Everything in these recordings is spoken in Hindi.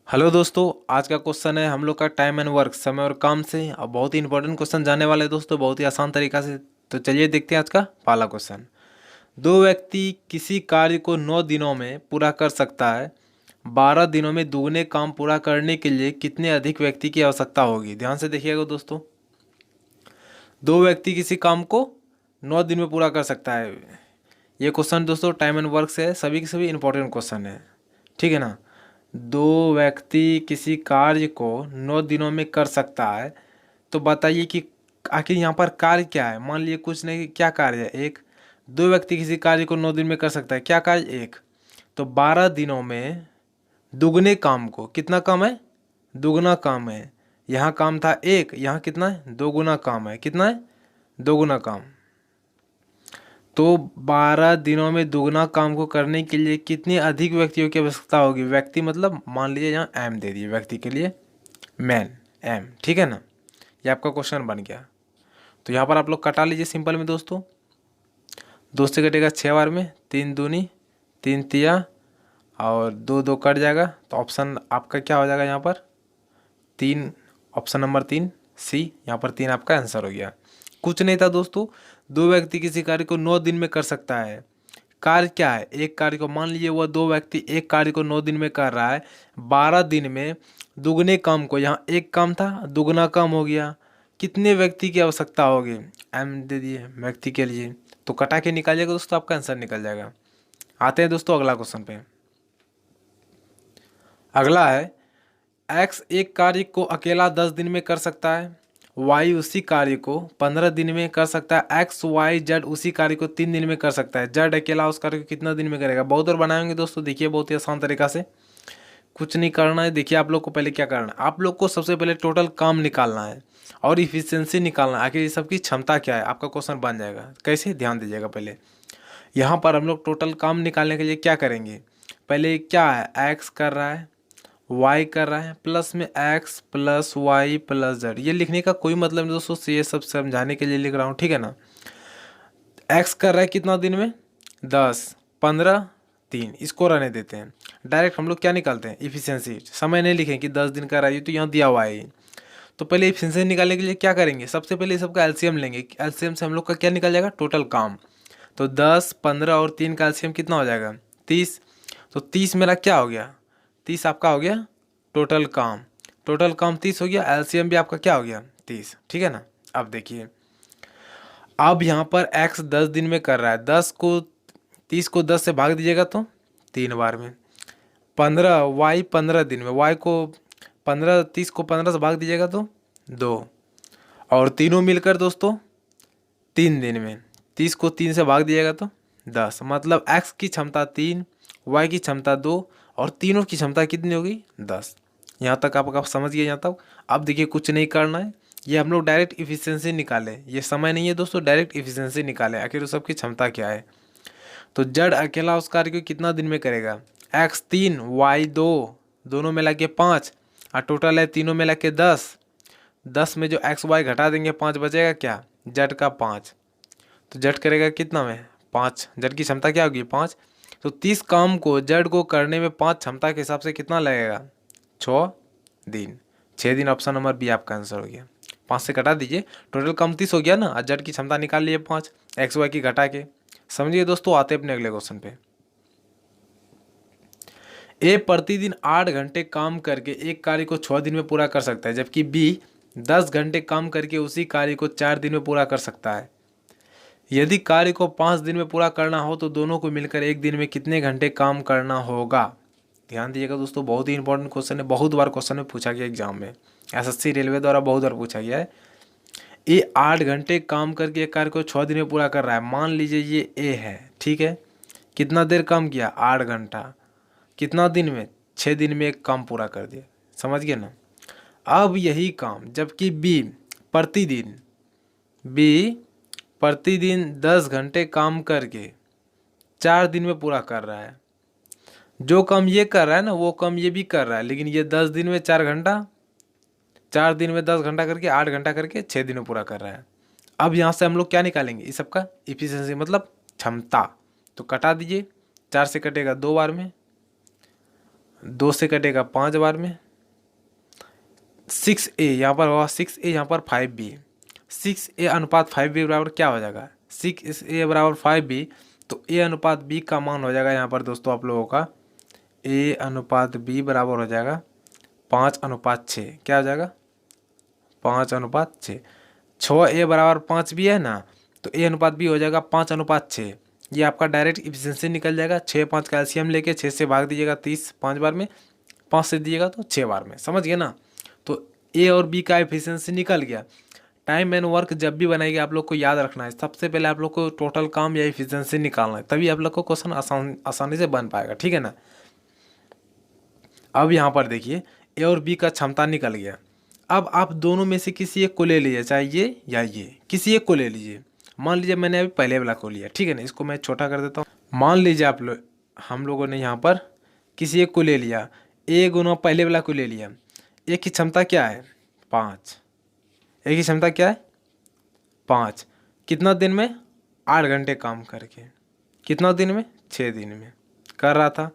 हेलो दोस्तों, आज का क्वेश्चन है हम लोग का टाइम एंड वर्क, समय और काम से। अब बहुत ही इंपॉर्टेंट क्वेश्चन जाने वाले हैं दोस्तों, बहुत ही आसान तरीका से। तो चलिए देखते हैं आज का पहला क्वेश्चन। दो व्यक्ति किसी कार्य को 9 दिनों में पूरा कर सकता है। 12 दिनों में दुगने काम पूरा करने के लिए कितने अधिक व्यक्ति की आवश्यकता होगी? ध्यान से देखिएगा दोस्तों। दो व्यक्ति किसी काम को 9 दिन में पूरा कर सकता है। ये क्वेश्चन दोस्तों टाइम एंड वर्क से है, सभी के सभी इंपॉर्टेंट क्वेश्चन है। ठीक है ना। दो व्यक्ति किसी कार्य को 9 दिनों में कर सकता है। तो बताइए कि आखिर यहाँ पर कार्य क्या है। मान लीजिए कुछ नहीं, क्या कार्य है? एक। दो व्यक्ति किसी कार्य को 9 दिन में कर सकता है, क्या कार्य? एक। तो 12 दिनों में दुगने काम को, कितना काम है? दुगना काम है। यहाँ काम था एक, यहाँ कितना है? दोगुना काम है। कितना है? दोगुना काम। तो 12 दिनों में दुगना काम को करने के लिए कितने अधिक व्यक्तियों की आवश्यकता होगी? व्यक्ति मतलब मान लीजिए यहाँ एम दे दिए व्यक्ति के लिए, मैन, एम। ठीक है ना। ये आपका क्वेश्चन बन गया। तो यहाँ पर आप लोग कटा लीजिए सिंपल में दोस्तों। दो से कटेगा 6 बार में, 3 दूनी 3 तिया और 2 2 कट जाएगा। तो ऑप्शन आपका क्या हो जाएगा यहाँ पर? 3। ऑप्शन नंबर 3 सी। यहाँ पर 3 आपका आंसर हो गया। कुछ नहीं था दोस्तों, दो व्यक्ति किसी कार्य को 9 दिन में कर सकता है। कार्य क्या है? एक कार्य को, मान लीजिए वह दो व्यक्ति एक कार्य को 9 दिन में कर रहा है। 12 दिन में दुगने काम को, यहाँ एक काम था दुगना काम हो गया। कितने व्यक्ति की आवश्यकता होगी? एम दे दिए व्यक्ति के लिए। तो कटा के निकालिएगा दोस्तों, आपका आंसर निकल जाएगा। आते हैं दोस्तों अगला क्वेश्चन पे। अगला है, एक्स एक कार्य को अकेला 10 दिन में कर सकता है। वाई उसी कार्य को 15 दिन में कर सकता है। एक्स वाई जेड उसी कार्य को 3 दिन में कर सकता है। जेड अकेला उस कार्य को कितना दिन में करेगा? बहुत और बनाएंगे दोस्तों, देखिए बहुत ही आसान तरीका से। कुछ नहीं करना है। देखिए आप लोग को पहले क्या करना है, आप लोग को सबसे पहले टोटल काम निकालना है और इफिशियंसी निकालना है। आखिर ये सबकी क्षमता क्या है, आपका क्वेश्चन बन जाएगा। कैसे? ध्यान दीजिएगा। पहले यहाँ पर हम लोग टोटल काम निकालने के लिए क्या करेंगे? पहले क्या है, एक्स कर रहा है, वाई कर रहा है, प्लस में X plus Y plus Z. ये लिखने का कोई मतलब नहीं दोस्तों, ये सब समझाने के लिए लिख रहा हूँ। ठीक है ना। एक्स कर रहा है कितना दिन में? 10, 15, 3। इसको रहने देते हैं। डायरेक्ट हम लोग क्या निकालते हैं? इफिशियंसी। समय नहीं लिखें कि 10 दिन का रहा है, तो यहाँ दिया हुआ है। तो पहले इफिशियंसी निकालने के लिए क्या करेंगे? सबसे पहले सबका एलसीएम लेंगे। एलसीएम से हम लोग का क्या निकल जाएगा? टोटल काम। तो 10, 15 और 3 का एलसीएम कितना हो जाएगा? 30। तो 30 मेरा क्या हो गया? 30 आपका हो गया टोटल काम। टोटल काम 30 हो गया, एलसीएम भी आपका क्या हो गया? 30। ठीक है ना। अब देखिए, अब यहाँ पर x 10 दिन में कर रहा है। 30 को 10 से भाग दीजिएगा तो 3 बार में। 15 y 15 दिन में, y को 15, 30 को 15 से भाग दीजिएगा तो 2। और तीनों मिलकर दोस्तों 3 दिन में। 30 को 3 से भाग दीजिएगा तो 10। मतलब x की क्षमता 3, y की क्षमता 2 और तीनों की क्षमता कितनी होगी? 10। यहाँ तक आप समझ गए यहाँ तक। अब देखिए कुछ नहीं करना है, ये हम लोग डायरेक्ट इफिशियंसी निकालें। ये समय नहीं है दोस्तों, डायरेक्ट इफिशियंसी निकालें आखिर उस सबकी क्षमता क्या है। तो जड़ अकेला उस कार्य को कितना दिन में करेगा? एक्स 3 वाई 2, दोनों मिला के 5 और टोटल है तीनों मिला के 10। 10 में जो एक्स वाई घटा देंगे 5 बचेगा क्या? जड़ का 5। तो जड़ करेगा कितना में? 5। जड़ की क्षमता क्या होगी? 5। तो 30 काम को जड़ को करने में 5 क्षमता के हिसाब से कितना लगेगा? 6 दिन। 6 दिन ऑप्शन नंबर बी आपका आंसर हो गया। 5 से घटा दीजिए, टोटल काम 30 हो गया ना। जड़ की क्षमता निकाल लिए 5, एक्स वाई की घटा के। समझिए दोस्तों। आते अपने अगले क्वेश्चन पे। ए प्रतिदिन 8 घंटे काम करके एक कार्य को 6 दिन में पूरा कर सकता है, जबकि बी 10 घंटे काम करके उसी कार्य को 4 दिन में पूरा कर सकता है। यदि कार्य को 5 दिन में पूरा करना हो तो दोनों को मिलकर एक दिन में कितने घंटे काम करना होगा? ध्यान दीजिएगा दोस्तों, बहुत ही इंपॉर्टेंट क्वेश्चन है। बहुत बार क्वेश्चन में पूछा गया एग्जाम में, एसएससी रेलवे द्वारा बहुत बार पूछा गया है। ये 8 घंटे काम करके एक कार्य को 6 दिन में पूरा कर रहा है। मान लीजिए ये ए है, ठीक है। कितना देर काम किया? 8 घंटा। कितना दिन में? 6 दिन में एक काम पूरा कर दिया। समझ गए ना। अब यही काम जबकि प्रतिदिन बी प्रतिदिन 10 घंटे काम करके 4 दिन में पूरा कर रहा है। जो काम ये कर रहा है ना, वो काम ये भी कर रहा है, लेकिन ये 10 दिन में 4 घंटा, 4 दिन में 10 घंटा करके 8 घंटा करके 6 दिन में पूरा कर रहा है। अब यहाँ से हम लोग क्या निकालेंगे? इस सबका इफिशियंसी मतलब क्षमता। तो कटा दीजिए, 4 से कटेगा 2 बार में, 2 से कटेगा 5 बार में। 6a यहाँ पर होगा 6a, यहाँ पर 5b। 6a अनुपात 5b बराबर क्या हो जाएगा? 6a बराबर 5b, तो a अनुपात b का मान हो जाएगा यहाँ पर दोस्तों आप लोगों का a अनुपात b बराबर हो जाएगा 5:6। क्या हो जाएगा? 5:6। 6a बराबर 5b है ना, तो a अनुपात b हो जाएगा 5:6। ये आपका डायरेक्ट इफिशिएंसी निकल जाएगा। 6 5 का एलसीएम लेके 6 से भाग दीजिएगा 30 5 बार में, 5 से दीजिएगा तो 6 बार में। समझ गए ना? तो ए और बी का एफिशिएंसी निकल गया। टाइम एंड वर्क जब भी बनाएंगे आप लोग को याद रखना है, सबसे पहले आप लोग को टोटल काम या एफिशिएंसी निकालना है, तभी आप लोग को क्वेश्चन आसानी से बन पाएगा। ठीक है ना? अब यहाँ पर देखिए ए और बी का क्षमता निकल गया। अब आप दोनों में से किसी एक को ले लीजिए, चाहे ये या ये, किसी एक को ले लीजिए। मान लीजिए मैंने अभी पहले वाला को लिया, ठीक है ना? इसको मैं छोटा कर देता हूँ। मान लीजिए आप लोग, हम लोगों ने यहाँ पर किसी एक को ले लिया, ए गुना पहले वाला को ले लिया। एक की क्षमता क्या है? 5। एक की क्षमता क्या है? 5। कितना दिन में? 8 घंटे काम करके। कितना दिन में? 6 दिन में कर रहा था।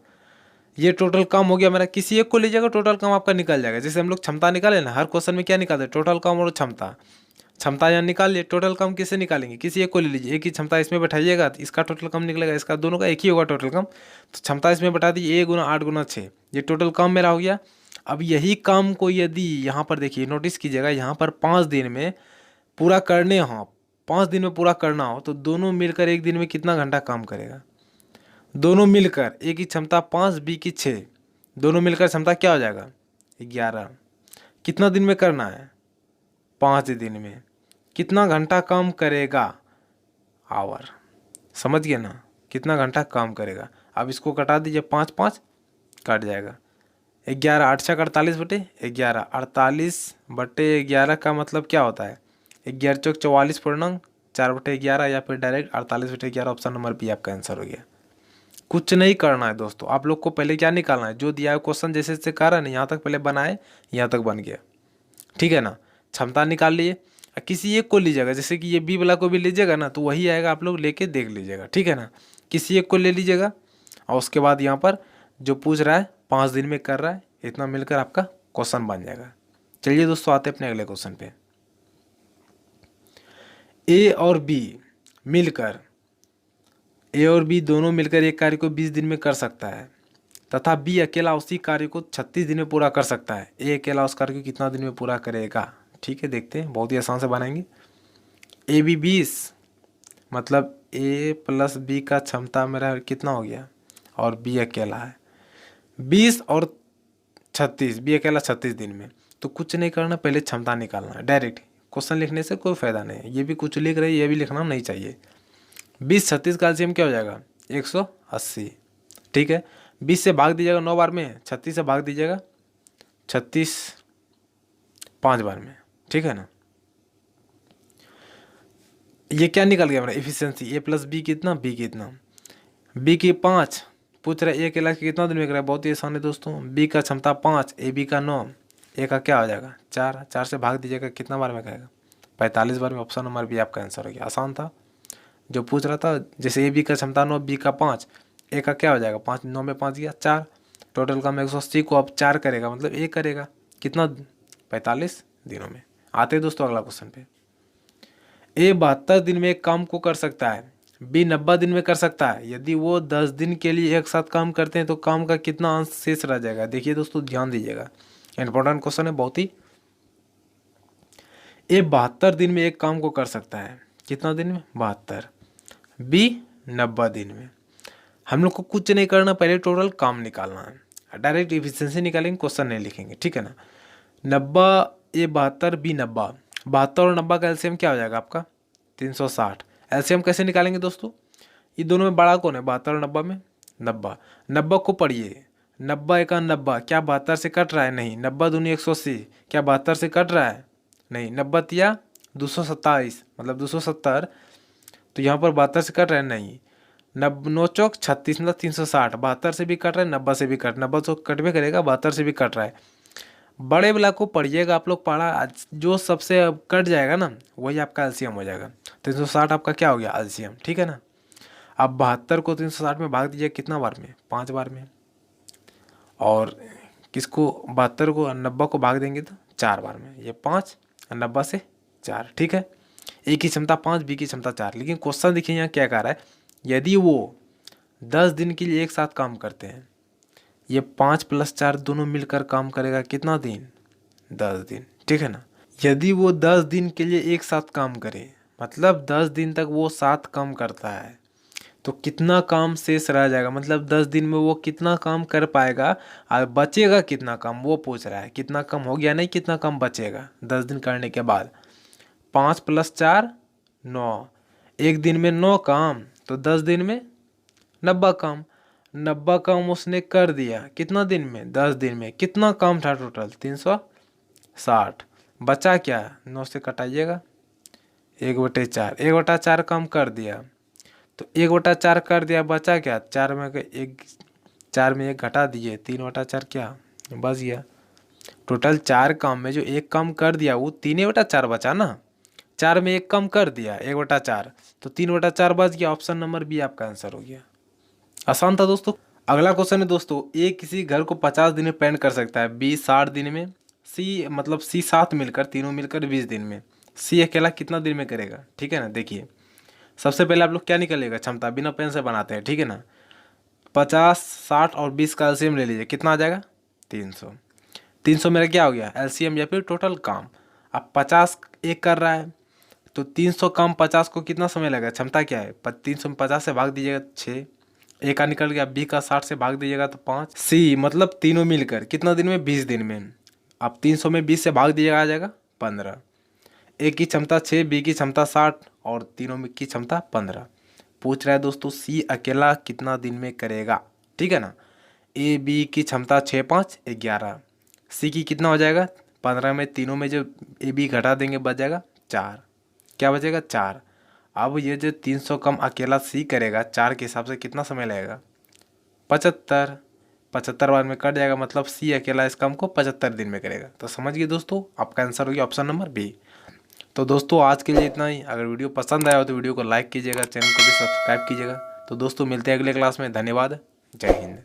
ये टोटल काम हो गया मेरा। किसी एक को लीजिएगा, टोटल काम आपका निकल जाएगा। जैसे हम लोग क्षमता निकाले ना, हर क्वेश्चन में क्या निकालते हैं? टोटल काम और क्षमता। क्षमता यहाँ निकाल लिए, टोटल काम किससे निकालेंगे? किसी एक को ले लीजिए, एक की क्षमता इसमें बैठाइएगा, इसका टोटल काम निकलेगा। इसका दोनों का एक ही होगा टोटल काम, तो क्षमता इसमें बैठा दीजिए, 8 × 8 × 6, ये टोटल काम मेरा हो गया। अब यही काम को यदि यहाँ पर देखिए, नोटिस कीजिएगा, यहाँ पर 5 दिन में पूरा करने हो, 5 दिन में पूरा करना हो, तो दोनों मिलकर एक दिन में कितना घंटा काम करेगा? दोनों मिलकर, ए की क्षमता 5, बी की 6, दोनों मिलकर क्षमता क्या हो जाएगा? 11। कितना दिन में करना है? 5 दिन में। कितना घंटा काम करेगा? आवर। समझ गए ना? कितना घंटा काम करेगा। अब इसको कटा दीजिए, 5 5 कट जाएगा। 11 8 6 48 बटे 11, 48/11 का मतलब क्या होता है? 11 चौक 44 पूर्णांक 4/11, या फिर डायरेक्ट 48/11। ऑप्शन नंबर बी आपका आंसर हो गया। कुछ नहीं करना है दोस्तों, आप लोग को पहले क्या निकालना है? जो दिया है क्वेश्चन जैसे जैसे कर रहा है ना, यहाँ तक पहले बनाए, यहाँ तक बन गया। ठीक है ना? क्षमता निकाल लिए। किसी एक को लीजिएगा, जैसे कि ये बी वाला को भी लीजिएगा ना, तो वही आएगा, आप लोग लेके देख लीजिएगा। ठीक है ना? किसी एक को ले लीजिएगा, और उसके बाद यहाँ पर जो पूछ रहा है 5 दिन में कर रहा है, इतना मिलकर आपका क्वेश्चन बन जाएगा। चलिए दोस्तों, आते हैं अपने अगले क्वेश्चन पे। ए और बी मिलकर, ए और बी दोनों मिलकर एक कार्य को 20 दिन में कर सकता है, तथा बी अकेला उसी कार्य को 36 दिन में पूरा कर सकता है। ए अकेला उस कार्य को कितना दिन में पूरा करेगा? ठीक है, देखते हैं, बहुत ही आसान से बनाएंगे। ए बी 20, मतलब ए प्लस बी का क्षमता मेरा कितना हो गया, और बी अकेला है 20 और 36, बी अकेला 36 दिन में। तो कुछ नहीं करना, पहले क्षमता निकालना है। डायरेक्ट क्वेश्चन लिखने से कोई फायदा नहीं है, ये भी कुछ लिख रहे हैं, ये भी लिखना नहीं चाहिए। 20 36 का एलसीएम क्या हो जाएगा? 180। ठीक है, 20 से भाग दीजिएगा 9 बार में, 36 से भाग दीजिएगा 36 5 बार में। ठीक है ना? ये क्या निकल गया मेरा? इफिशियंसी। ए प्लस बी कितना, बी कितना, बी की 5 पूछ रहा है, ए के लाख कितना दिन में कर रहा है? बहुत ही आसान है दोस्तों। बी का क्षमता 5, ए बी का 9, ए का क्या हो जाएगा? 4, 4 से भाग दीजिएगा, कितना बार में करेगा? 45 बार में। ऑप्शन नंबर बी आपका आंसर हो गया। आसान था जो पूछ रहा था। जैसे ए बी का क्षमता 9, बी का 5, ए का क्या हो जाएगा? 5, 9 में 5 गया 4, टोटल काम 180 को अब 4 करेगा, मतलब ए करेगा कितना? 45 दिनों में। आते हैं दोस्तों अगला क्वेश्चन पे। ए 72 दिन में एक काम को कर सकता है, बी 90 दिन में कर सकता है। यदि वो 10 दिन के लिए एक साथ काम करते हैं तो काम का कितना अंश शेष रह जाएगा? देखिए दोस्तों, ध्यान दीजिएगा, इंपॉर्टेंट क्वेश्चन है बहुत ही। ए 72 दिन में एक काम को कर सकता है, कितना दिन में? 72। बी 90 दिन में। हम लोग को कुछ नहीं करना, पहले टोटल काम निकालना है। डायरेक्ट इफिशिएंसी निकालेंगे, क्वेश्चन नहीं लिखेंगे। ठीक है ना? 90, ए 72, बी 90। 72 और 90 का एलसीएम क्या हो जाएगा आपका? 360। एलसीएम कैसे निकालेंगे दोस्तों? ये दोनों में बड़ा कौन है? 72 और 90 में 90। 90 को पढ़िए, 90 × 90, क्या 72 से कट रहा है? नहीं। 90 दूनी 180, क्या 72 से कट रहा है? नहीं। 90 या 227, मतलब 270, तो यहाँ पर 72 से कट रहा है? नहीं। 9 चौक 36, मतलब 360, 72 से भी कट रहा है, 90 से भी कट, 90 तो कट भी करेगा, 72 से भी कट रहा है। बड़े वाला को पढ़िएगा आप लोग, पढ़ा जो सबसे कट जाएगा ना, वही आपका एलसीएम हो जाएगा। 360 आपका क्या हो गया? एलसीएम। ठीक है ना? अब 72 को 360 में भाग दीजिए, कितना बार में? 5 बार में। और किसको 72 को 90 को भाग देंगे तो 4 बार में, ये 5 और 90 से 4, ठीक है। ए की क्षमता 5, बी की क्षमता 4। लेकिन क्वेश्चन देखिए यहाँ क्या कह रहा है, यदि वो 10 दिन के लिए एक साथ काम करते हैं, ये 5 + 4 दोनों मिलकर काम करेगा कितना दिन, 10 दिन, ठीक है ना। यदि वो 10 दिन के लिए एक साथ काम करे, मतलब 10 दिन तक वो साथ काम करता है, तो कितना काम शेष रह जाएगा, मतलब 10 दिन में वो कितना काम कर पाएगा और बचेगा कितना काम, वो पूछ रहा है। कितना काम हो गया नहीं, कितना काम बचेगा 10 दिन करने के बाद। 5 + 4 9, एक दिन में 9 काम, तो 10 दिन में 90 काम। 90 काम उसने कर दिया कितना दिन में, 10 दिन में। कितना काम था टोटल, 360। बचा क्या, 9 से कटाइएगा, 1/4, 1/4 काम कर दिया, तो 1/4 कर दिया, बचा क्या, 4 में एक, 4 में 1 घटा दिए, 3/4 क्या बच गया। टोटल 4 काम में जो एक काम कर दिया वो 3/4 बचा ना, 4 में 1 काम कर दिया 1/4, तो 3/4 बच गया। ऑप्शन नंबर बी आपका आंसर हो गया। आसान था दोस्तों। अगला क्वेश्चन है दोस्तों, ए किसी घर को 50 दिन में पेंट कर सकता है, बी 60 दिन में, सी 7 मिलकर, तीनों मिलकर 20 दिन में, सी अकेला कितना दिन में करेगा, ठीक है ना। देखिए सबसे पहले आप लोग क्या निकलेगा, क्षमता बिना पेन से बनाते हैं, ठीक है ना। 50, 60 और 20 का एलसीएम ले लीजिए, कितना आ जाएगा 300। 300 मेरा क्या हो गया, एलसीएम या फिर टोटल काम। अब 50 एक कर रहा है, तो 300 काम 50 को कितना समय लगेगा, क्षमता क्या है, 300 में 50 से भाग दीजिएगा 6, ए का निकल गया। बी का 60 से भाग दीजिएगा तो 5। सी मतलब तीनों मिलकर कितना दिन में, 20 दिन में। अब 300 में 20 से भाग दीजिएगा, आ जाएगा 15। ए की क्षमता 6, बी की क्षमता 60 और तीनों में की क्षमता 15। पूछ रहा है दोस्तों सी अकेला कितना दिन में करेगा, ठीक है ना। ए बी की क्षमता 6 5 11, सी की कितना हो जाएगा 15 में, तीनों में जो ए बी घटा देंगे बच जाएगा 4, क्या बचेगा 4। अब ये जो 300 कम अकेला सी करेगा 4 के हिसाब से कितना समय लगेगा, 75। 75 बार में कट जाएगा, मतलब सी अकेला इस काम को 75 दिन में करेगा। तो समझ गए दोस्तों, आपका आंसर हो गया ऑप्शन नंबर बी। तो दोस्तों आज के लिए इतना ही। अगर वीडियो पसंद आया हो तो वीडियो को लाइक कीजिएगा, चैनल को भी सब्सक्राइब कीजिएगा। तो दोस्तों मिलते हैं अगले क्लास में। धन्यवाद, जय हिंद।